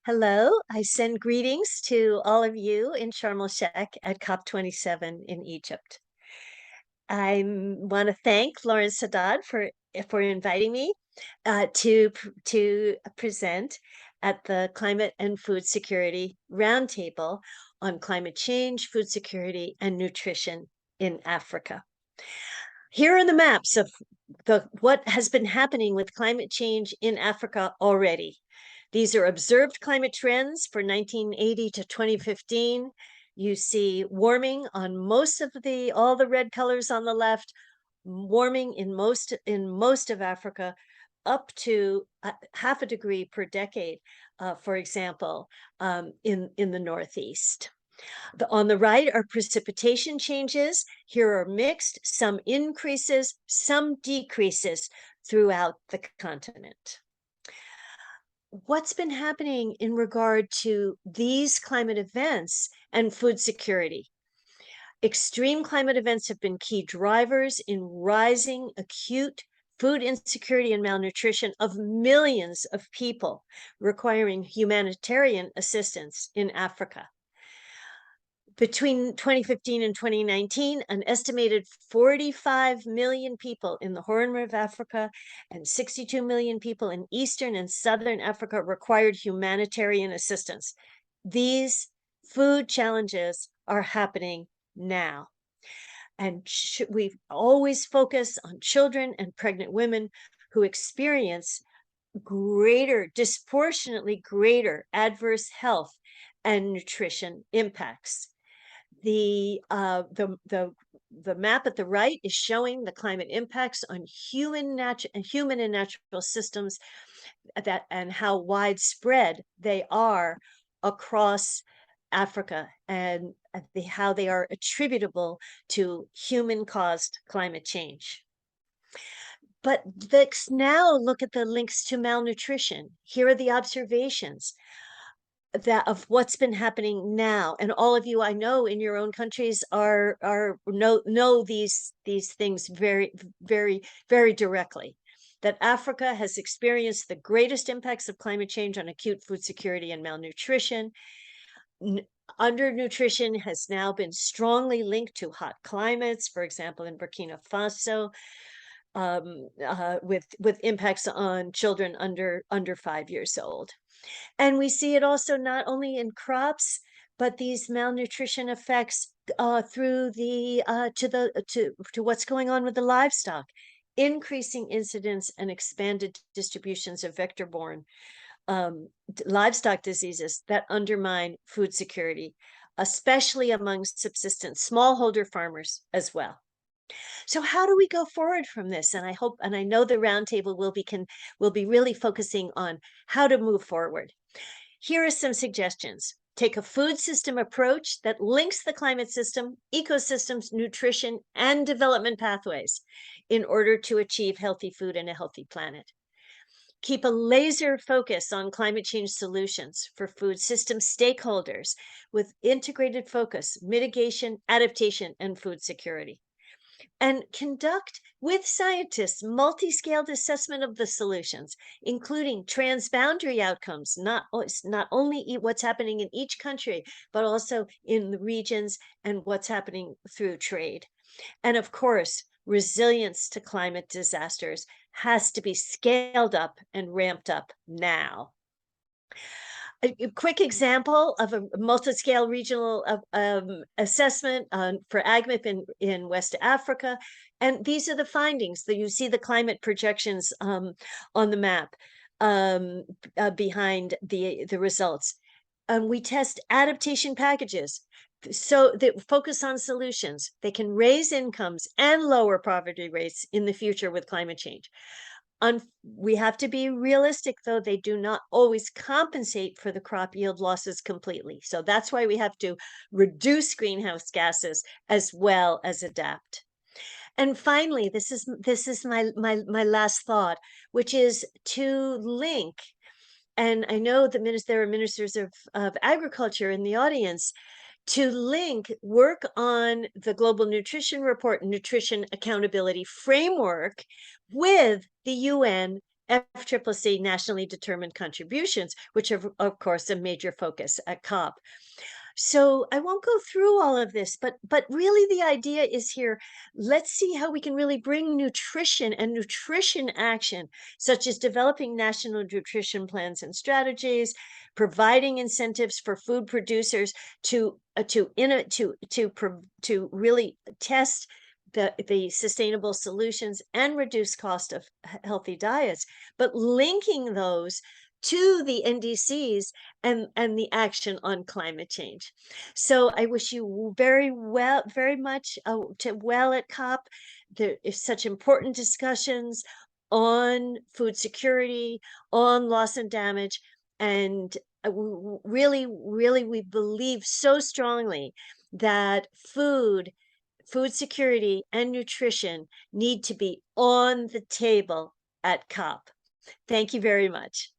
Hello, I send greetings to all of you in Sharm el-Sheikh at COP27 in Egypt. I want to thank Lauren Sadat for inviting me to present at the Climate and Food Security Roundtable on climate change, food security, and nutrition in Africa. Here are the maps of what has been happening with climate change in Africa already. These are observed climate trends for 1980 to 2015. You see warming on most of all the red colors on the left, warming in most of Africa up to half a degree per decade, for example, in the Northeast. On the right are precipitation changes. Here are mixed, some increases, some decreases throughout the continent. What's been happening in regard to these climate events and food security? Extreme climate events have been key drivers in rising acute food insecurity and malnutrition of millions of people, requiring humanitarian assistance in Africa. Between 2015 and 2019, an estimated 45 million people in the Horn of Africa and 62 million people in Eastern and Southern Africa required humanitarian assistance. These food challenges are happening now. And we always focus on children and pregnant women who experience disproportionately greater adverse health and nutrition impacts. The map at the right is showing the climate impacts on human and natural systems and how widespread they are across Africa and how they are attributable to human-caused climate change. But let's now look at the links to malnutrition. Here are the observations of what's been happening now, and all of you I know in your own countries know these things very directly. That Africa has experienced the greatest impacts of climate change on acute food security and malnutrition. Undernutrition has now been strongly linked to hot climates, for example, in Burkina Faso, with impacts on children under 5 years old. And we see it also not only in crops, but these malnutrition effects through to what's going on with the livestock, increasing incidence and expanded distributions of vector-borne livestock diseases that undermine food security, especially among subsistence smallholder farmers as well. So how do we go forward from this? And I know the roundtable will be really focusing on how to move forward. Here are some suggestions. Take a food system approach that links the climate system, ecosystems, nutrition, and development pathways in order to achieve healthy food and a healthy planet. Keep a laser focus on climate change solutions for food system stakeholders with integrated focus, mitigation, adaptation, and food security. And conduct with scientists multi-scaled assessment of the solutions, including transboundary outcomes, not only what's happening in each country, but also in the regions and what's happening through trade. And of course, resilience to climate disasters has to be scaled up and ramped up now. A quick example of a multi-scale regional assessment for AgMIP in West Africa. And these are the findings that you see the climate projections on the map behind the results. We test adaptation packages so that focus on solutions. They can raise incomes and lower poverty rates in the future with climate change. We have to be realistic, though, they do not always compensate for the crop yield losses completely. So that's why we have to reduce greenhouse gases as well as adapt. And finally, this is my last thought, which is to link, and I know that there are ministers of agriculture in the audience, to link work on the Global Nutrition Report and Nutrition Accountability Framework with the UN FCCC nationally determined contributions, which are, of course, a major focus at COP. So I won't go through all of this, but really the idea is here, let's see how we can really bring nutrition and nutrition action, such as developing national nutrition plans and strategies, providing incentives for food producers to really test the sustainable solutions and reduce cost of healthy diets, but linking those to the NDCs and the action on climate change. So I wish you very much to well at COP. There is such important discussions on food security, on loss and damage, and really, we believe so strongly that food security and nutrition need to be on the table at COP. Thank you very much.